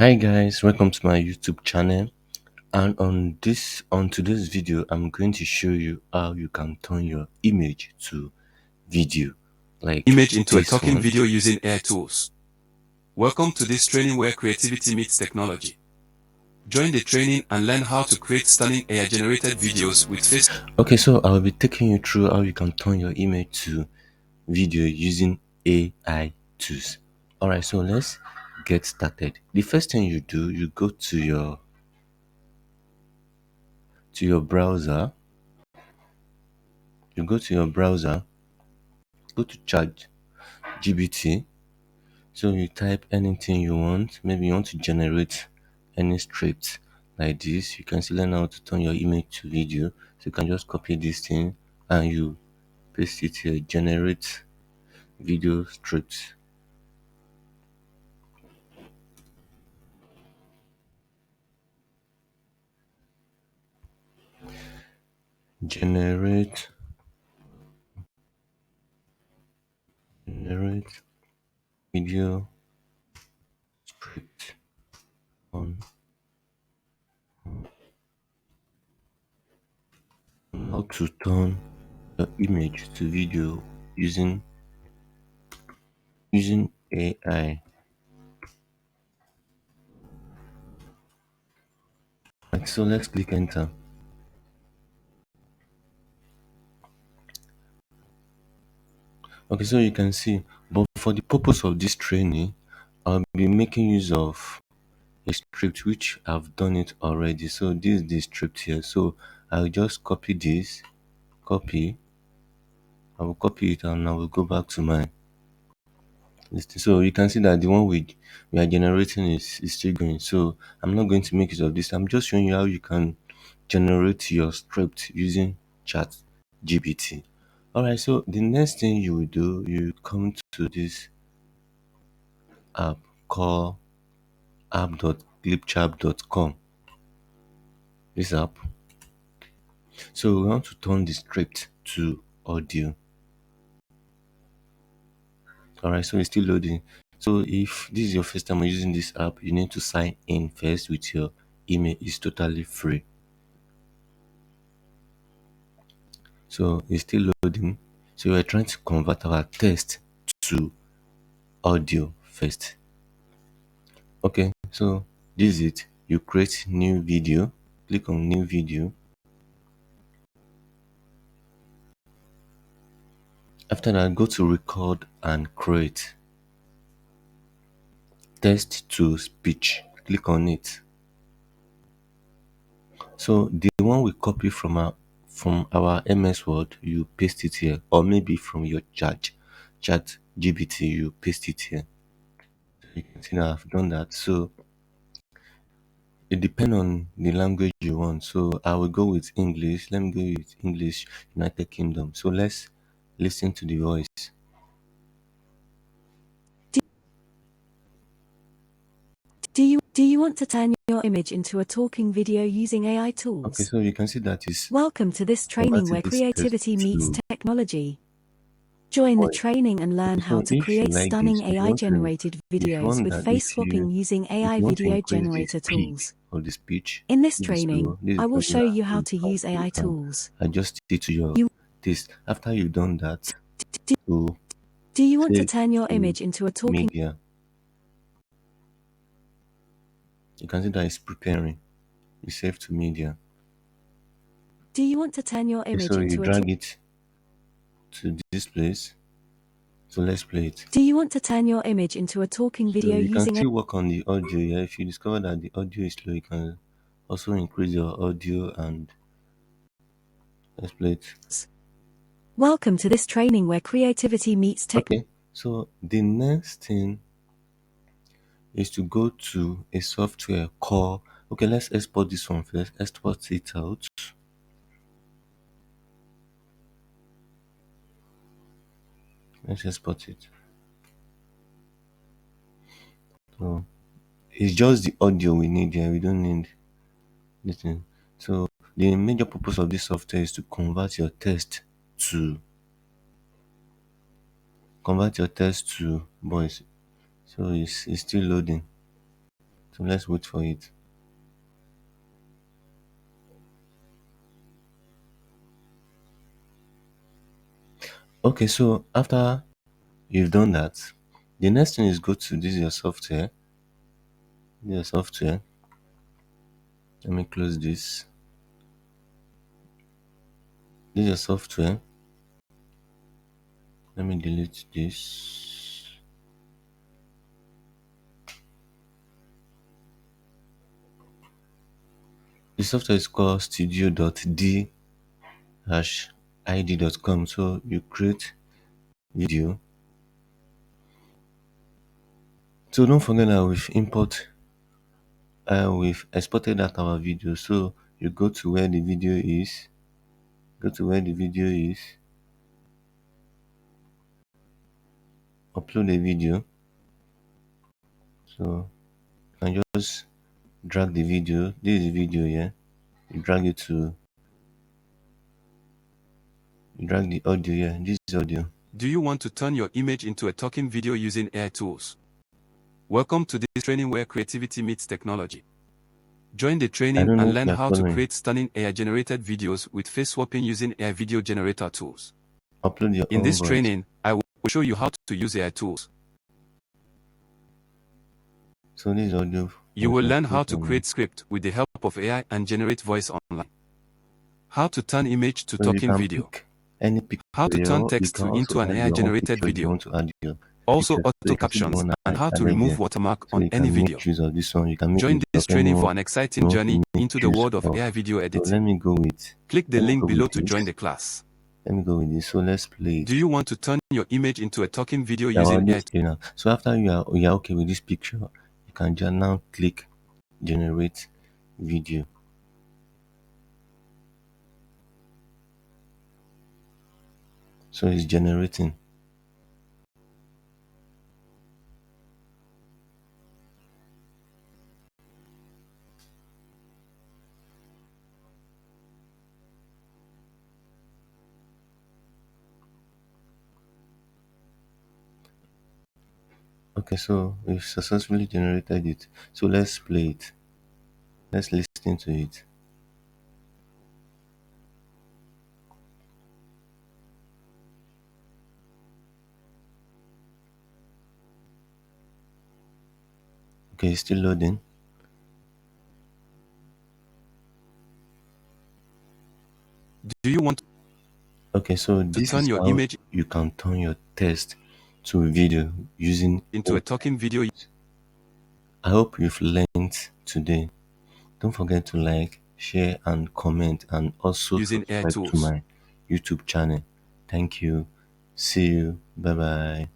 Hi guys, welcome to my YouTube channel. And on today's video, I'm going to show you how you can turn your image to video, like Image into a this talking one. video using AI tools. Welcome to this training where creativity meets technology. Join the training and learn how to create stunning AI-generated videos with face. Okay, so I'll be taking you through how you can turn your image to video using AI tools. Alright, so let's get started. The first thing you do, you go to your browser. You go to your browser, go to Chat GBT. So you type anything you want. Maybe you want to generate any script like this. You can still learn how to turn your image to video. So you can just copy this thing and you paste it here. Generate video script. Generate generate video script on how to turn your image to video using AI. Right, so let's click enter. Okay, so you can see, but for the purpose of this training, I'll be making use of a script which I've done it already. So this is the script here. So I'll just copy this, copy, I will copy it and I will go back to my list. So you can see that the one we are generating is still going. So I'm not going to make use of this. I'm just showing you how you can generate your script using Chat GPT. Alright, so the next thing you will do, you come to this app called app.clipchamp.com. This app. So we want to turn the script to audio. Alright, so it's still loading. So if this is your first time using this app, you need to sign in first with your email. It's totally free. So it's still loading. So we're trying to convert our text to audio first. Okay, so this is it. You create new video, click on new video. After that, go to record and create. Text to speech, click on it. So the one we copy from our MS Word, you paste it here, or maybe from your chat GBT, you paste it here. So you can see that I've done that. So it depends on the language you want. So I will go with English. Let me go with English, United Kingdom. So let's listen to the voice. Do you want to turn your image into a talking video using AI Okay, tools? so you can see that is Welcome to this training converted where this text creativity meets to technology. Join the voice. training and learn Okay, how so to if you create like this, stunning AI-generated if you videos want with that, face swapping using if AI you want to video increase the generator speed tools. of the speech, In this this is training, slow, this is I will very show you how loud, to use you AI can tools. adjust it to your You, taste. After you've done that, do, to do you want to save turn your to image into a talking media, you can see that it's preparing. You save to media. Do you want to turn your Okay, image so you into a drag it to this place. So let's play it. Do you want to turn your image into a talking So video you can using still work on the audio. Yeah, if you discover that the audio is low, you can also increase your audio and let's play it. Welcome to this training where creativity meets technology. Okay, so the next thing is to go to a software called, okay, let's export this one first. Export it out. Let's export it. So it's just the audio we need here. We don't need anything. So the major purpose of this software is to to convert your text to voice. So it's still loading. So let's wait for it. Okay, so after you've done that, the next thing is go to this your software. This your software. Let me close this. This is your software. Let me delete this. The software is called studio.d-id.com. So you create video. So don't forget that we've exported that our video. So you go to where the video is. Go to where the video is. Upload a video. So you can just drag the video. This is the video here. You drag the audio here. This is audio. Do you want to turn your image into a talking video using AI tools? Welcome to this training where creativity meets technology. Join the I training don't know and if learn you are how to following. create stunning AI-generated videos with face swapping using AI video generator tools. Upload your In own this voice. training, I will show you how to use AI tools. So this is audio. You will Okay, learn how click to on it. create script with the help of AI and generate voice online. How to turn image to So you talking can video. pick any picture How to here. turn You text can also into an add your own AI-generated picture if you video. want to add your Also picture. So auto you can see the captions one and how to added remove there. watermark So on you any can video. make use of this one. You can make Join use this of training for anyone an you exciting want to journey make into the use world of of. AI video So editing. let me go with Click the link below to join this. the class. Let me go with this. So let's play Do it. you want to turn your image into a talking video Yeah, using AI? now. So after you are okay with this picture, you can just now click generate video. So it's generating. Okay, so we've successfully generated it. So let's play it. Let's listen to it. Okay, it's still loading. Do you want Okay, so to this turn is your how image you can turn your text to video using into a talking video I hope you've learned today. Don't forget to like, share, and comment, and also using AI subscribe to tools? my YouTube channel. Thank you. See you. Bye bye.